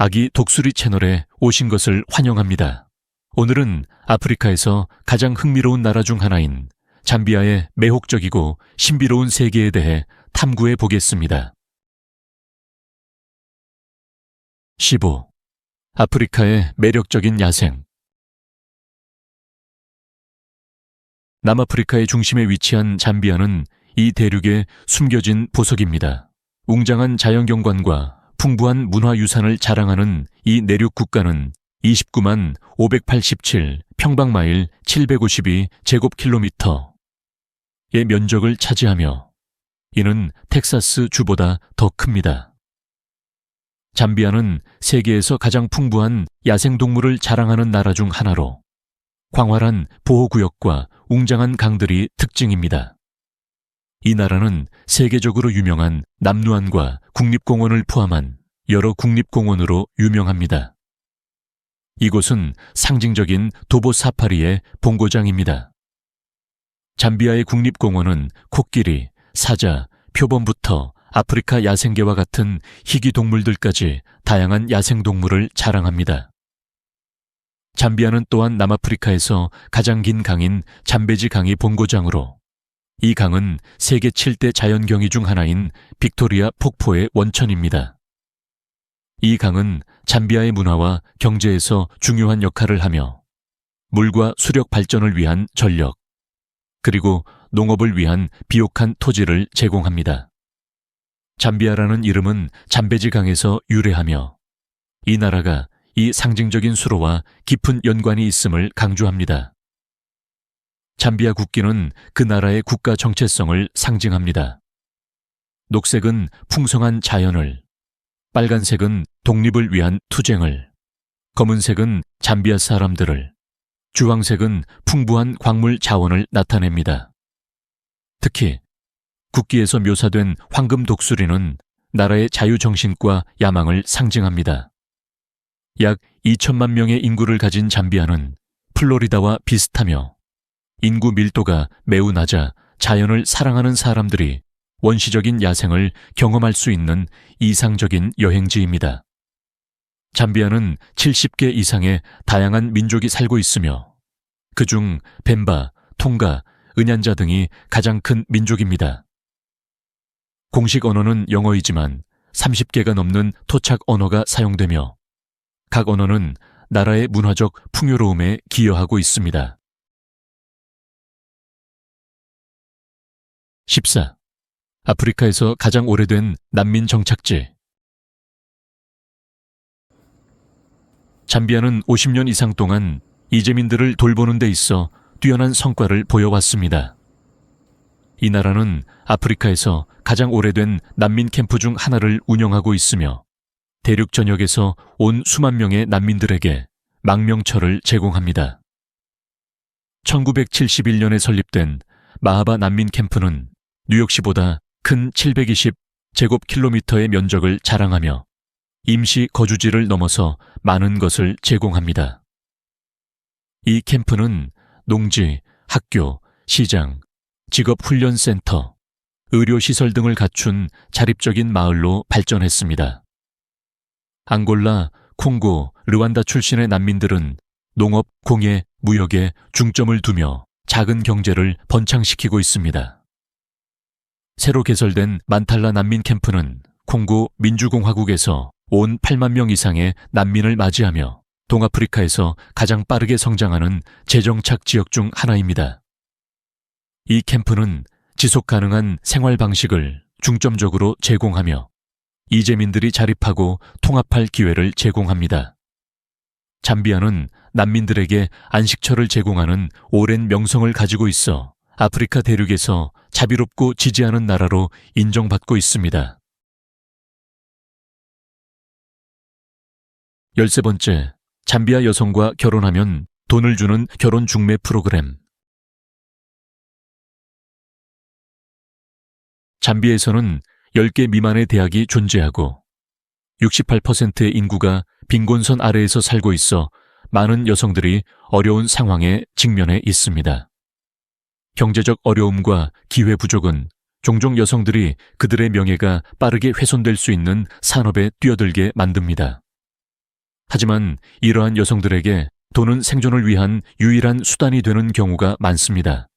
아기 독수리 채널에 오신 것을 환영합니다. 오늘은 아프리카에서 가장 흥미로운 나라 중 하나인 잠비아의 매혹적이고 신비로운 세계에 대해 탐구해 보겠습니다. 15. 아프리카의 매력적인 야생. 남아프리카의 중심에 위치한 잠비아는 이 대륙의 숨겨진 보석입니다. 웅장한 자연경관과 풍부한 문화유산을 자랑하는 이 내륙 국가는 29만 587 평방마일 752 제곱킬로미터의 면적을 차지하며 이는 텍사스 주보다 더 큽니다. 잠비아는 세계에서 가장 풍부한 야생동물을 자랑하는 나라 중 하나로 광활한 보호구역과 웅장한 강들이 특징입니다. 이 나라는 세계적으로 유명한 남루안과 국립공원을 포함한 여러 국립공원으로 유명합니다. 이곳은 상징적인 도보 사파리의 본고장입니다. 잠비아의 국립공원은 코끼리, 사자, 표범부터 아프리카 야생개와 같은 희귀 동물들까지 다양한 야생동물을 자랑합니다. 잠비아는 또한 남아프리카에서 가장 긴 강인 잠베지 강이 본고장으로 이 강은 세계 7대 자연경위 중 하나인 빅토리아 폭포의 원천입니다. 이 강은 잠비아의 문화와 경제에서 중요한 역할을 하며 물과 수력 발전을 위한 전력, 그리고 농업을 위한 비옥한 토지를 제공합니다. 잠비아라는 이름은 잠베지 강에서 유래하며 이 나라가 이 상징적인 수로와 깊은 연관이 있음을 강조합니다. 잠비아 국기는 그 나라의 국가 정체성을 상징합니다. 녹색은 풍성한 자연을, 빨간색은 독립을 위한 투쟁을, 검은색은 잠비아 사람들을, 주황색은 풍부한 광물 자원을 나타냅니다. 특히 국기에서 묘사된 황금 독수리는 나라의 자유정신과 야망을 상징합니다. 약 2천만 명의 인구를 가진 잠비아는 플로리다와 비슷하며 인구 밀도가 매우 낮아 자연을 사랑하는 사람들이 원시적인 야생을 경험할 수 있는 이상적인 여행지입니다. 잠비아는 70개 이상의 다양한 민족이 살고 있으며 그중 벤바, 통가, 은얀자 등이 가장 큰 민족입니다. 공식 언어는 영어이지만 30개가 넘는 토착 언어가 사용되며 각 언어는 나라의 문화적 풍요로움에 기여하고 있습니다. 14. 아프리카에서 가장 오래된 난민 정착지. 잠비아는 50년 이상 동안 이재민들을 돌보는 데 있어 뛰어난 성과를 보여왔습니다. 이 나라는 아프리카에서 가장 오래된 난민 캠프 중 하나를 운영하고 있으며 대륙 전역에서 온 수만 명의 난민들에게 망명처를 제공합니다. 1971년에 설립된 마하바 난민 캠프는 뉴욕시보다 큰 720 제곱킬로미터의 면적을 자랑하며 임시 거주지를 넘어서 많은 것을 제공합니다. 이 캠프는 농지, 학교, 시장, 직업훈련센터, 의료시설 등을 갖춘 자립적인 마을로 발전했습니다. 앙골라, 콩고, 르완다 출신의 난민들은 농업, 공예, 무역에 중점을 두며 작은 경제를 번창시키고 있습니다. 새로 개설된 만탈라 난민 캠프는 콩고 민주공화국에서 온 8만 명 이상의 난민을 맞이하며 동아프리카에서 가장 빠르게 성장하는 재정착 지역 중 하나입니다. 이 캠프는 지속 가능한 생활 방식을 중점적으로 제공하며 이재민들이 자립하고 통합할 기회를 제공합니다. 잠비아는 난민들에게 안식처를 제공하는 오랜 명성을 가지고 있어 아프리카 대륙에서 자비롭고 지지하는 나라로 인정받고 있습니다. 13번째, 잠비아 여성과 결혼하면 돈을 주는 결혼 중매 프로그램. 잠비아에서는 10개 미만의 대학이 존재하고 68%의 인구가 빈곤선 아래에서 살고 있어 많은 여성들이 어려운 상황에 직면해 있습니다. 경제적 어려움과 기회 부족은 종종 여성들이 그들의 명예가 빠르게 훼손될 수 있는 산업에 뛰어들게 만듭니다. 하지만 이러한 여성들에게 돈은 생존을 위한 유일한 수단이 되는 경우가 많습니다.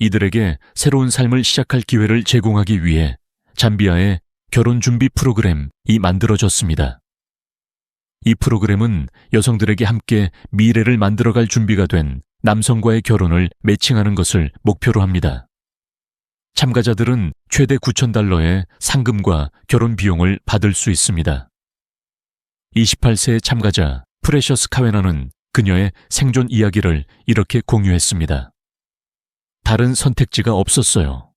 이들에게 새로운 삶을 시작할 기회를 제공하기 위해 잠비아의 결혼 준비 프로그램이 만들어졌습니다. 이 프로그램은 여성들에게 함께 미래를 만들어갈 준비가 된 남성과의 결혼을 매칭하는 것을 목표로 합니다. 참가자들은 최대 $9,000의 상금과 결혼 비용을 받을 수 있습니다. 28세 참가자 프레셔스 카웨나는 그녀의 생존 이야기를 이렇게 공유했습니다. 다른 선택지가 없었어요.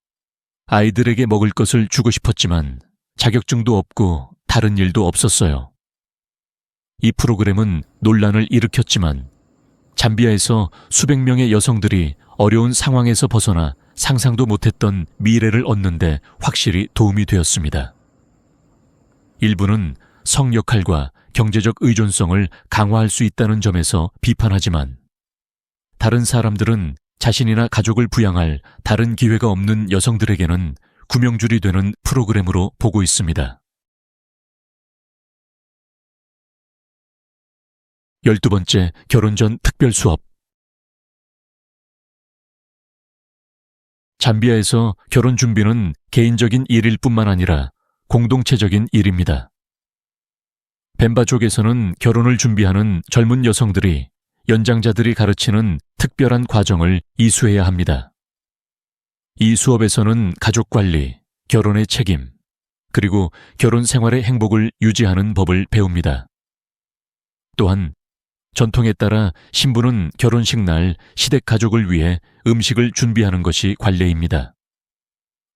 아이들에게 먹을 것을 주고 싶었지만 자격증도 없고 다른 일도 없었어요. 이 프로그램은 논란을 일으켰지만 잠비아에서 수백 명의 여성들이 어려운 상황에서 벗어나 상상도 못했던 미래를 얻는데 확실히 도움이 되었습니다. 일부는 성 역할과 경제적 의존성을 강화할 수 있다는 점에서 비판하지만 다른 사람들은 자신이나 가족을 부양할 다른 기회가 없는 여성들에게는 구명줄이 되는 프로그램으로 보고 있습니다. 12번째 결혼 전 특별 수업. 잠비아에서 결혼 준비는 개인적인 일일 뿐만 아니라 공동체적인 일입니다. 벤바족에서는 결혼을 준비하는 젊은 여성들이 연장자들이 가르치는 특별한 과정을 이수해야 합니다. 이 수업에서는 가족 관리, 결혼의 책임, 그리고 결혼 생활의 행복을 유지하는 법을 배웁니다. 또한 전통에 따라 신부는 결혼식 날 시댁 가족을 위해 음식을 준비하는 것이 관례입니다.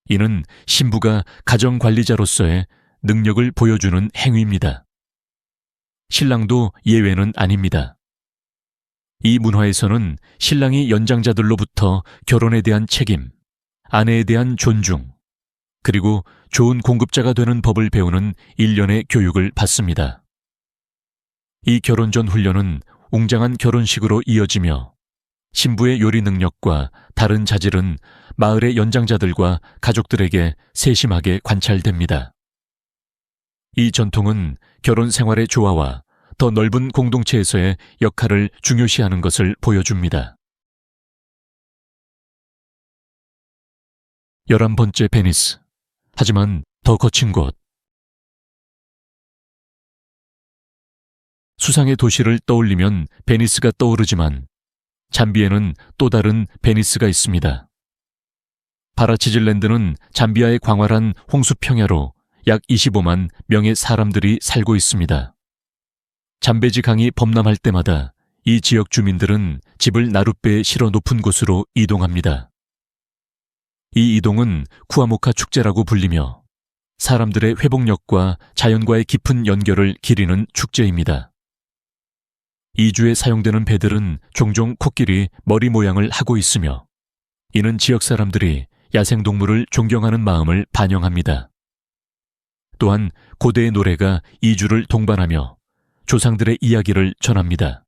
이는 신부가 가정관리자로서의 능력을 보여주는 행위입니다. 신랑도 예외는 아닙니다. 이 문화에서는 신랑이 연장자들로부터 결혼에 대한 책임, 아내에 대한 존중, 그리고 좋은 공급자가 되는 법을 배우는 일련의 교육을 받습니다. 이 결혼 전 훈련은 웅장한 결혼식으로 이어지며 신부의 요리 능력과 다른 자질은 마을의 연장자들과 가족들에게 세심하게 관찰됩니다. 이 전통은 결혼 생활의 조화와 더 넓은 공동체에서의 역할을 중요시하는 것을 보여줍니다. 11번째 베니스. 하지만 더 거친 곳. 수상의 도시를 떠올리면 베니스가 떠오르지만 잠비아에는 또 다른 베니스가 있습니다. 바라치질랜드는 잠비아의 광활한 홍수 평야로 약 25만 명의 사람들이 살고 있습니다. 잠베지 강이 범람할 때마다 이 지역 주민들은 집을 나룻배에 실어 높은 곳으로 이동합니다. 이 이동은 쿠아모카 축제라고 불리며 사람들의 회복력과 자연과의 깊은 연결을 기리는 축제입니다. 이주에 사용되는 배들은 종종 코끼리 머리 모양을 하고 있으며 이는 지역 사람들이 야생동물을 존경하는 마음을 반영합니다. 또한 고대의 노래가 이주를 동반하며 조상들의 이야기를 전합니다.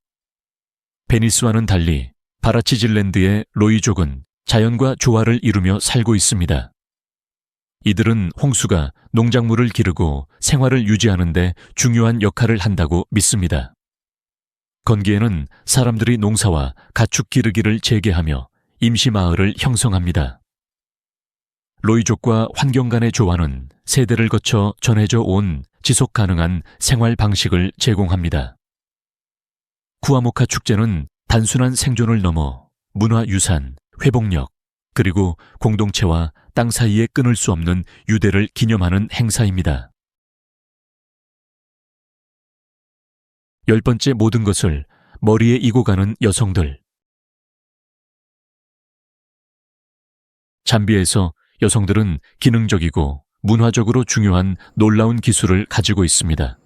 베니스와는 달리 바라치질랜드의 로이족은 자연과 조화를 이루며 살고 있습니다. 이들은 홍수가 농작물을 기르고 생활을 유지하는 데 중요한 역할을 한다고 믿습니다. 건기에는 사람들이 농사와 가축 기르기를 재개하며 임시마을을 형성합니다. 로이족과 환경 간의 조화는 세대를 거쳐 전해져 온 지속 가능한 생활 방식을 제공합니다. 쿠아모카 축제는 단순한 생존을 넘어 문화유산, 회복력, 그리고 공동체와 땅 사이에 끊을 수 없는 유대를 기념하는 행사입니다. 10번째 모든 것을 머리에 이고 가는 여성들. 잠비아에서 여성들은 기능적이고 문화적으로 중요한 놀라운 기술을 가지고 있습니다.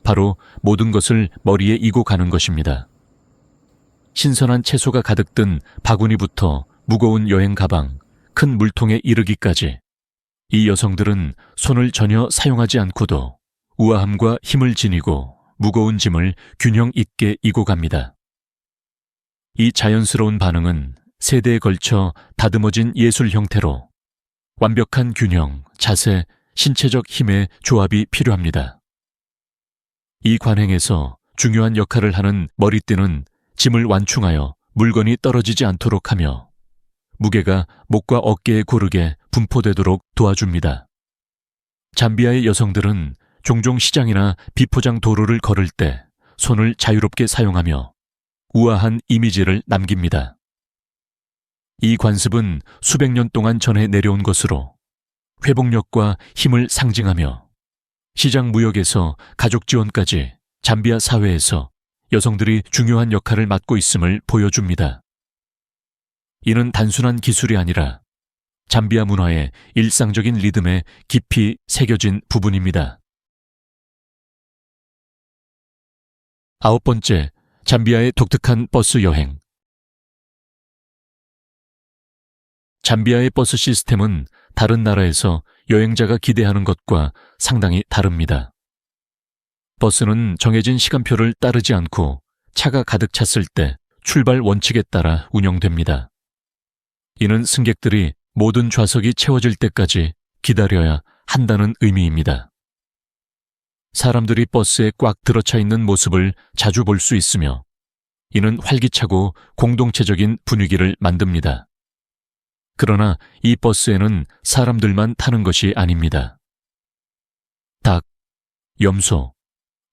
바로 모든 것을 머리에 이고 가는 것입니다. 신선한 채소가 가득 든 바구니부터 무거운 여행 가방, 큰 물통에 이르기까지 이 여성들은 손을 전혀 사용하지 않고도 우아함과 힘을 지니고 무거운 짐을 균형 있게 이고 갑니다. 이 자연스러운 반응은 세대에 걸쳐 다듬어진 예술 형태로 완벽한 균형, 자세, 신체적 힘의 조합이 필요합니다. 이 관행에서 중요한 역할을 하는 머리띠는 짐을 완충하여 물건이 떨어지지 않도록 하며 무게가 목과 어깨에 고르게 분포되도록 도와줍니다. 잠비아의 여성들은 종종 시장이나 비포장 도로를 걸을 때 손을 자유롭게 사용하며 우아한 이미지를 남깁니다. 이 관습은 수백 년 동안 전해 내려온 것으로 회복력과 힘을 상징하며 시장 무역에서 가족 지원까지 잠비아 사회에서 여성들이 중요한 역할을 맡고 있음을 보여줍니다. 이는 단순한 기술이 아니라 잠비아 문화의 일상적인 리듬에 깊이 새겨진 부분입니다. 9번째, 잠비아의 독특한 버스 여행. 잠비아의 버스 시스템은 다른 나라에서 여행자가 기대하는 것과 상당히 다릅니다. 버스는 정해진 시간표를 따르지 않고 차가 가득 찼을 때 출발 원칙에 따라 운영됩니다. 이는 승객들이 모든 좌석이 채워질 때까지 기다려야 한다는 의미입니다. 사람들이 버스에 꽉 들어차 있는 모습을 자주 볼 수 있으며 이는 활기차고 공동체적인 분위기를 만듭니다. 그러나 이 버스에는 사람들만 타는 것이 아닙니다. 닭, 염소,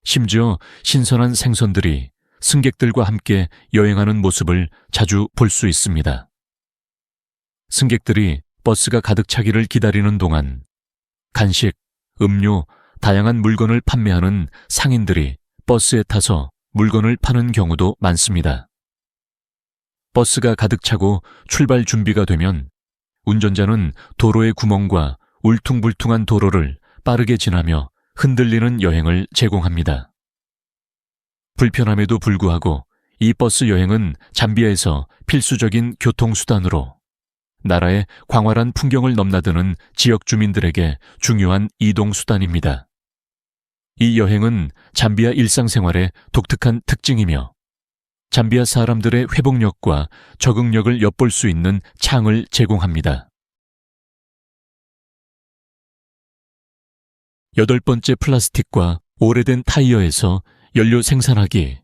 심지어 신선한 생선들이 승객들과 함께 여행하는 모습을 자주 볼 수 있습니다. 승객들이 버스가 가득 차기를 기다리는 동안 간식, 음료, 다양한 물건을 판매하는 상인들이 버스에 타서 물건을 파는 경우도 많습니다. 버스가 가득 차고 출발 준비가 되면 운전자는 도로의 구멍과 울퉁불퉁한 도로를 빠르게 지나며 흔들리는 여행을 제공합니다. 불편함에도 불구하고 이 버스 여행은 잠비아에서 필수적인 교통수단으로 나라의 광활한 풍경을 넘나드는 지역 주민들에게 중요한 이동수단입니다. 이 여행은 잠비아 일상생활의 독특한 특징이며 잠비아 사람들의 회복력과 적응력을 엿볼 수 있는 창을 제공합니다. 8번째, 플라스틱과 오래된 타이어에서 연료 생산하기.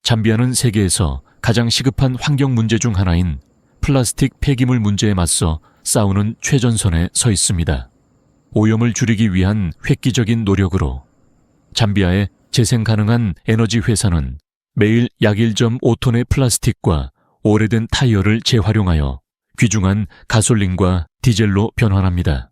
잠비아는 세계에서 가장 시급한 환경 문제 중 하나인 플라스틱 폐기물 문제에 맞서 싸우는 최전선에 서 있습니다. 오염을 줄이기 위한 획기적인 노력으로 잠비아의 재생 가능한 에너지 회사는 매일 약 1.5톤의 플라스틱과 오래된 타이어를 재활용하여 귀중한 가솔린과 디젤로 변환합니다.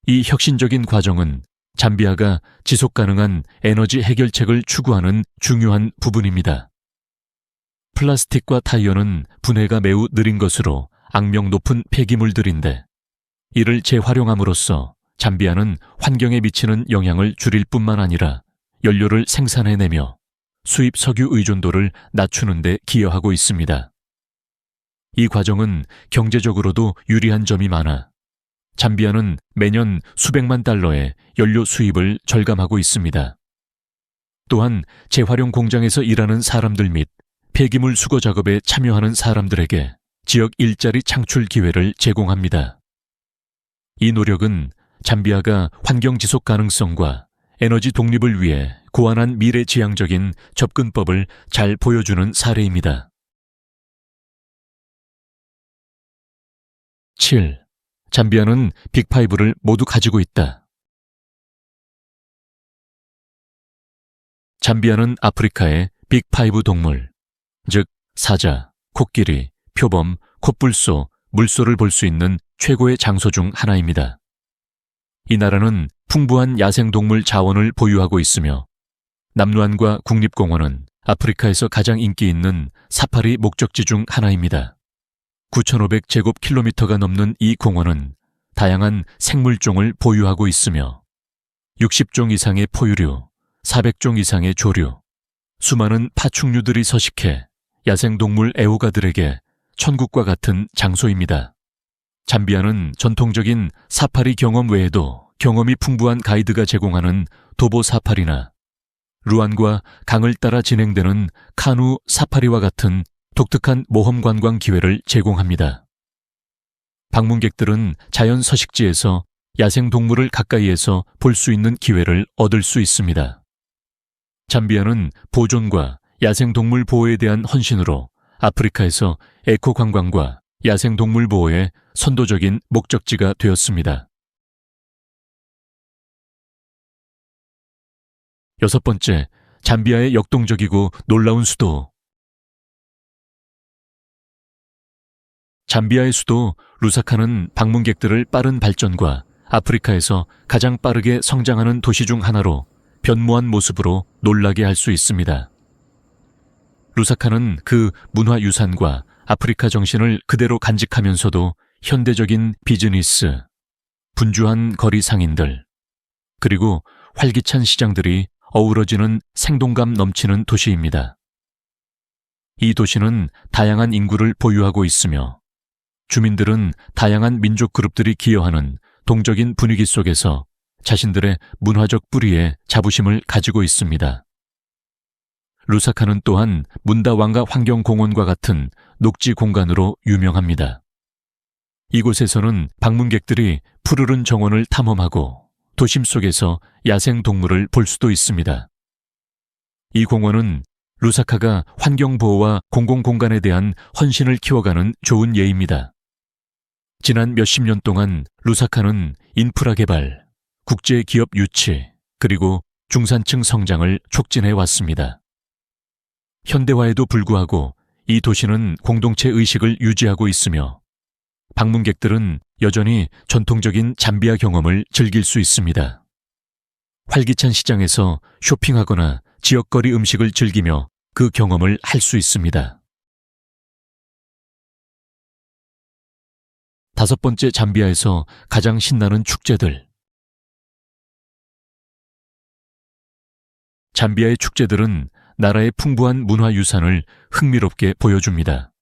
이 혁신적인 과정은 잠비아가 지속 가능한 에너지 해결책을 추구하는 중요한 부분입니다. 플라스틱과 타이어는 분해가 매우 느린 것으로 악명 높은 폐기물들인데 이를 재활용함으로써 잠비아는 환경에 미치는 영향을 줄일 뿐만 아니라 연료를 생산해내며 수입 석유 의존도를 낮추는 데 기여하고 있습니다. 이 과정은 경제적으로도 유리한 점이 많아 잠비아는 매년 수백만 달러의 연료 수입을 절감하고 있습니다. 또한 재활용 공장에서 일하는 사람들 및 폐기물 수거 작업에 참여하는 사람들에게 지역 일자리 창출 기회를 제공합니다. 이 노력은 잠비아가 환경 지속 가능성과 에너지 독립을 위해 고안한 미래지향적인 접근법을 잘 보여주는 사례입니다. 7. 잠비아는 빅5를 모두 가지고 있다. 잠비아는 아프리카의 빅5 동물, 즉 사자, 코끼리, 표범, 콧불소, 물소를 볼 수 있는 최고의 장소 중 하나입니다. 이 나라는 풍부한 야생동물 자원을 보유하고 있으며 남루안과 국립공원은 아프리카에서 가장 인기 있는 사파리 목적지 중 하나입니다. 9,500제곱킬로미터가 넘는 이 공원은 다양한 생물종을 보유하고 있으며 60종 이상의 포유류, 400종 이상의 조류, 수많은 파충류들이 서식해 야생동물 애호가들에게 천국과 같은 장소입니다. 잠비아는 전통적인 사파리 경험 외에도 경험이 풍부한 가이드가 제공하는 도보 사파리나 루안과 강을 따라 진행되는 카누 사파리와 같은 독특한 모험 관광 기회를 제공합니다. 방문객들은 자연 서식지에서 야생동물을 가까이에서 볼 수 있는 기회를 얻을 수 있습니다. 잠비아는 보존과 야생동물 보호에 대한 헌신으로 아프리카에서 에코 관광과 야생동물 보호의 선도적인 목적지가 되었습니다. 6번째, 잠비아의 역동적이고 놀라운 수도. 잠비아의 수도 루사카는 방문객들을 빠른 발전과 아프리카에서 가장 빠르게 성장하는 도시 중 하나로 변모한 모습으로 놀라게 할 수 있습니다. 루사카는 그 문화유산과 아프리카 정신을 그대로 간직하면서도 현대적인 비즈니스, 분주한 거리 상인들, 그리고 활기찬 시장들이 어우러지는 생동감 넘치는 도시입니다. 이 도시는 다양한 인구를 보유하고 있으며 주민들은 다양한 민족 그룹들이 기여하는 동적인 분위기 속에서 자신들의 문화적 뿌리에 자부심을 가지고 있습니다. 루사카는 또한 문다왕가 환경공원과 같은 녹지 공간으로 유명합니다. 이곳에서는 방문객들이 푸르른 정원을 탐험하고 도심 속에서 야생 동물을 볼 수도 있습니다. 이 공원은 루사카가 환경보호와 공공공간에 대한 헌신을 키워가는 좋은 예입니다. 지난 몇십 년 동안 루사카는 인프라 개발, 국제기업 유치, 그리고 중산층 성장을 촉진해 왔습니다. 현대화에도 불구하고 이 도시는 공동체 의식을 유지하고 있으며 방문객들은 여전히 전통적인 잠비아 경험을 즐길 수 있습니다. 활기찬 시장에서 쇼핑하거나 지역거리 음식을 즐기며 그 경험을 할 수 있습니다. 5번째, 잠비아에서 가장 신나는 축제들. 잠비아의 축제들은 나라의 풍부한 문화유산을 흥미롭게 보여줍니다.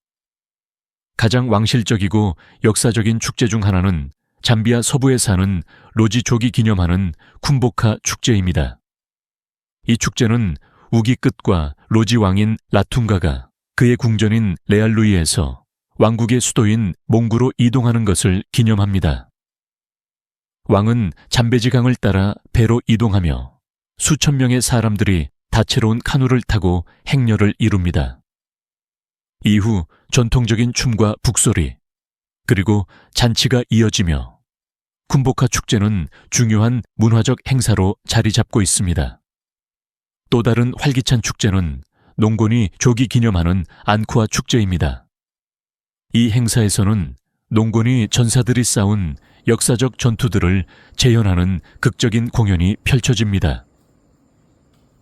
가장 왕실적이고 역사적인 축제 중 하나는 잠비아 서부에 사는 로지 족이 기념하는 쿰보카 축제입니다. 이 축제는 우기 끝과 로지 왕인 라퉁가가 그의 궁전인 레알루이에서 왕국의 수도인 몽구로 이동하는 것을 기념합니다. 왕은 잠베지 강을 따라 배로 이동하며 수천 명의 사람들이 다채로운 카누를 타고 행렬을 이룹니다. 이후 전통적인 춤과 북소리, 그리고 잔치가 이어지며 쿰보카 축제는 중요한 문화적 행사로 자리 잡고 있습니다. 또 다른 활기찬 축제는 농곤이 조기 기념하는 안쿠아 축제입니다. 이 행사에서는 농곤이 전사들이 싸운 역사적 전투들을 재현하는 극적인 공연이 펼쳐집니다.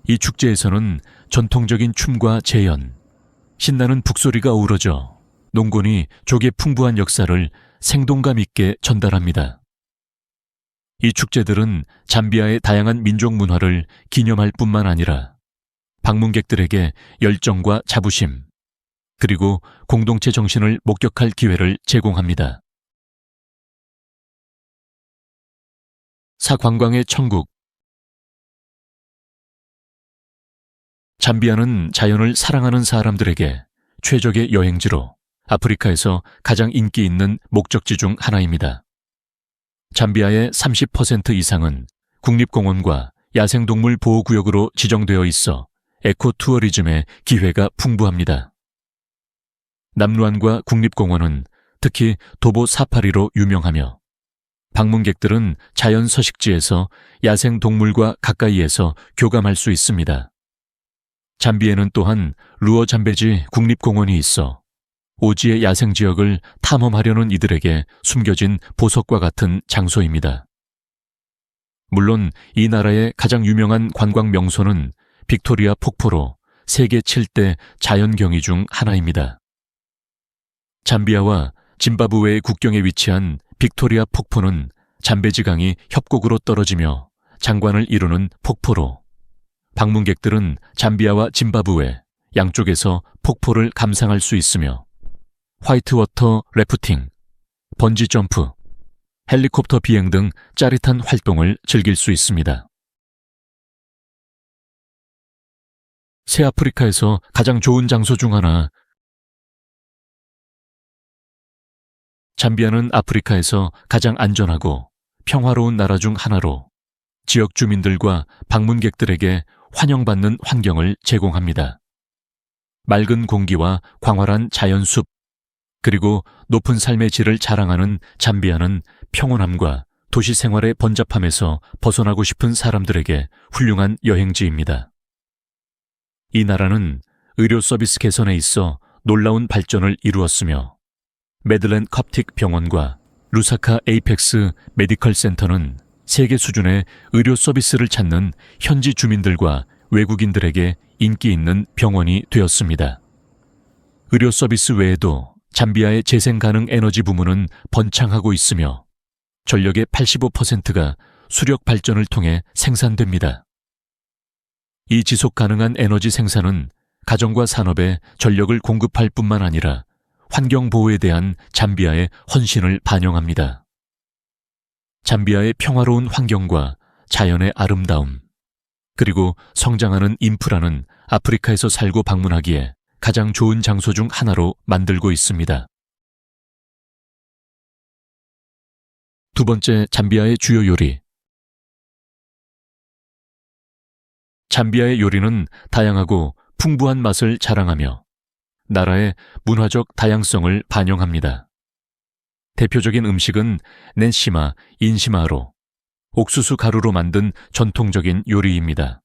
이 축제에서는 전통적인 춤과 재연, 신나는 북소리가 어우러져 농곤이 족의 풍부한 역사를 생동감 있게 전달합니다. 이 축제들은 잠비아의 다양한 민족 문화를 기념할 뿐만 아니라 방문객들에게 열정과 자부심, 그리고 공동체 정신을 목격할 기회를 제공합니다. 사관광의 천국. 잠비아는 자연을 사랑하는 사람들에게 최적의 여행지로 아프리카에서 가장 인기 있는 목적지 중 하나입니다. 잠비아의 30% 이상은 국립공원과 야생동물 보호구역으로 지정되어 있어 에코투어리즘의 기회가 풍부합니다. 남루안과 국립공원은 특히 도보 사파리로 유명하며 방문객들은 자연 서식지에서 야생동물과 가까이에서 교감할 수 있습니다. 잠비에는 또한 루어 잠베지 국립공원이 있어 오지의 야생지역을 탐험하려는 이들에게 숨겨진 보석과 같은 장소입니다. 물론 이 나라의 가장 유명한 관광 명소는 빅토리아 폭포로 세계 7대 자연경이 중 하나입니다. 잠비아와 짐바브웨의 국경에 위치한 빅토리아 폭포는 잠베지강이 협곡으로 떨어지며 장관을 이루는 폭포로 방문객들은 잠비아와 짐바브웨 양쪽에서 폭포를 감상할 수 있으며 화이트워터 래프팅, 번지점프, 헬리콥터 비행 등 짜릿한 활동을 즐길 수 있습니다. 새아프리카에서 가장 좋은 장소 중 하나. 잠비아는 아프리카에서 가장 안전하고 평화로운 나라 중 하나로 지역 주민들과 방문객들에게 환영받는 환경을 제공합니다. 맑은 공기와 광활한 자연숲, 그리고 높은 삶의 질을 자랑하는 잠비아는 평온함과 도시 생활의 번잡함에서 벗어나고 싶은 사람들에게 훌륭한 여행지입니다. 이 나라는 의료 서비스 개선에 있어 놀라운 발전을 이루었으며 메들렌 컵틱 병원과 루사카 에이펙스 메디컬 센터는 세계 수준의 의료 서비스를 찾는 현지 주민들과 외국인들에게 인기 있는 병원이 되었습니다. 의료 서비스 외에도 잠비아의 재생 가능 에너지 부문은 번창하고 있으며 전력의 85%가 수력 발전을 통해 생산됩니다. 이 지속 가능한 에너지 생산은 가정과 산업에 전력을 공급할 뿐만 아니라 환경 보호에 대한 잠비아의 헌신을 반영합니다. 잠비아의 평화로운 환경과 자연의 아름다움, 그리고 성장하는 인프라는 아프리카에서 살고 방문하기에 가장 좋은 장소 중 하나로 만들고 있습니다. 두 번째, 잠비아의 주요 요리. 잠비아의 요리는 다양하고 풍부한 맛을 자랑하며 나라의 문화적 다양성을 반영합니다. 대표적인 음식은 넨시마, 인시마로 옥수수 가루로 만든 전통적인 요리입니다.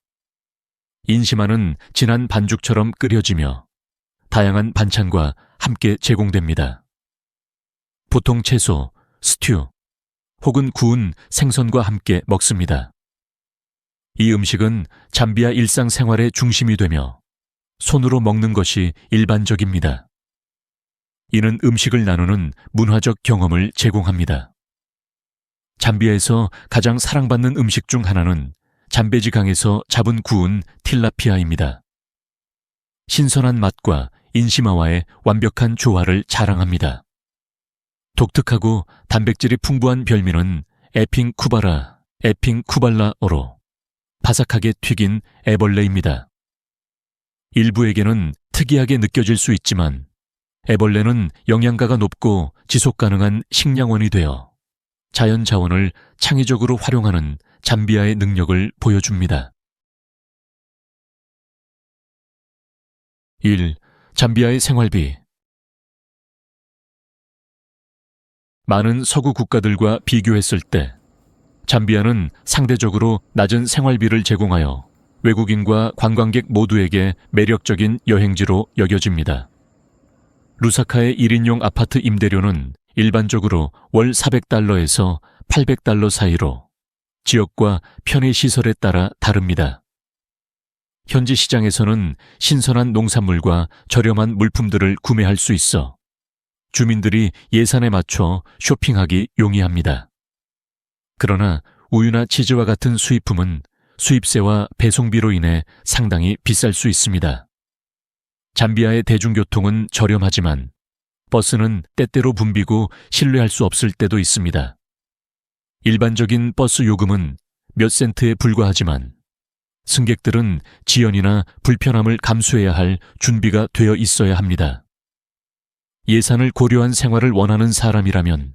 인시마는 진한 반죽처럼 끓여지며 다양한 반찬과 함께 제공됩니다. 보통 채소, 스튜, 혹은 구운 생선과 함께 먹습니다. 이 음식은 잠비아 일상생활의 중심이 되며 손으로 먹는 것이 일반적입니다. 이는 음식을 나누는 문화적 경험을 제공합니다. 잠비아에서 가장 사랑받는 음식 중 하나는 잠베지 강에서 잡은 구운 틸라피아입니다. 신선한 맛과 인시마와의 완벽한 조화를 자랑합니다. 독특하고 단백질이 풍부한 별미는 에핑 쿠발라어로 바삭하게 튀긴 애벌레입니다. 일부에게는 특이하게 느껴질 수 있지만 애벌레는 영양가가 높고 지속 가능한 식량원이 되어 자연 자원을 창의적으로 활용하는 잠비아의 능력을 보여줍니다. 1. 잠비아의 생활비. 많은 서구 국가들과 비교했을 때 잠비아는 상대적으로 낮은 생활비를 제공하여 외국인과 관광객 모두에게 매력적인 여행지로 여겨집니다. 루사카의 1인용 아파트 임대료는 일반적으로 월 400달러에서 800달러 사이로 지역과 편의시설에 따라 다릅니다. 현지 시장에서는 신선한 농산물과 저렴한 물품들을 구매할 수 있어 주민들이 예산에 맞춰 쇼핑하기 용이합니다. 그러나 우유나 치즈와 같은 수입품은 수입세와 배송비로 인해 상당히 비쌀 수 있습니다. 잠비아의 대중교통은 저렴하지만 버스는 때때로 붐비고 신뢰할 수 없을 때도 있습니다. 일반적인 버스 요금은 몇 센트에 불과하지만 승객들은 지연이나 불편함을 감수해야 할 준비가 되어 있어야 합니다. 예산을 고려한 생활을 원하는 사람이라면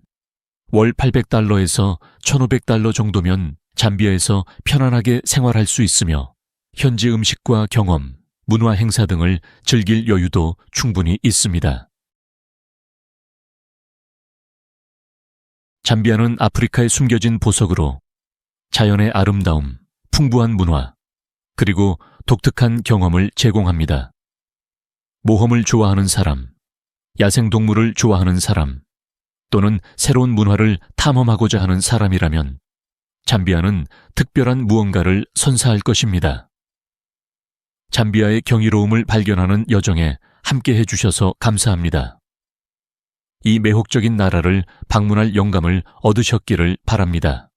월 800달러에서 1,500달러 정도면 잠비아에서 편안하게 생활할 수 있으며 현지 음식과 경험, 문화 행사 등을 즐길 여유도 충분히 있습니다. 잠비아는 아프리카의 숨겨진 보석으로 자연의 아름다움, 풍부한 문화, 그리고 독특한 경험을 제공합니다. 모험을 좋아하는 사람, 야생동물을 좋아하는 사람, 또는 새로운 문화를 탐험하고자 하는 사람이라면 잠비아는 특별한 무언가를 선사할 것입니다. 잠비아의 경이로움을 발견하는 여정에 함께 해주셔서 감사합니다. 이 매혹적인 나라를 방문할 영감을 얻으셨기를 바랍니다.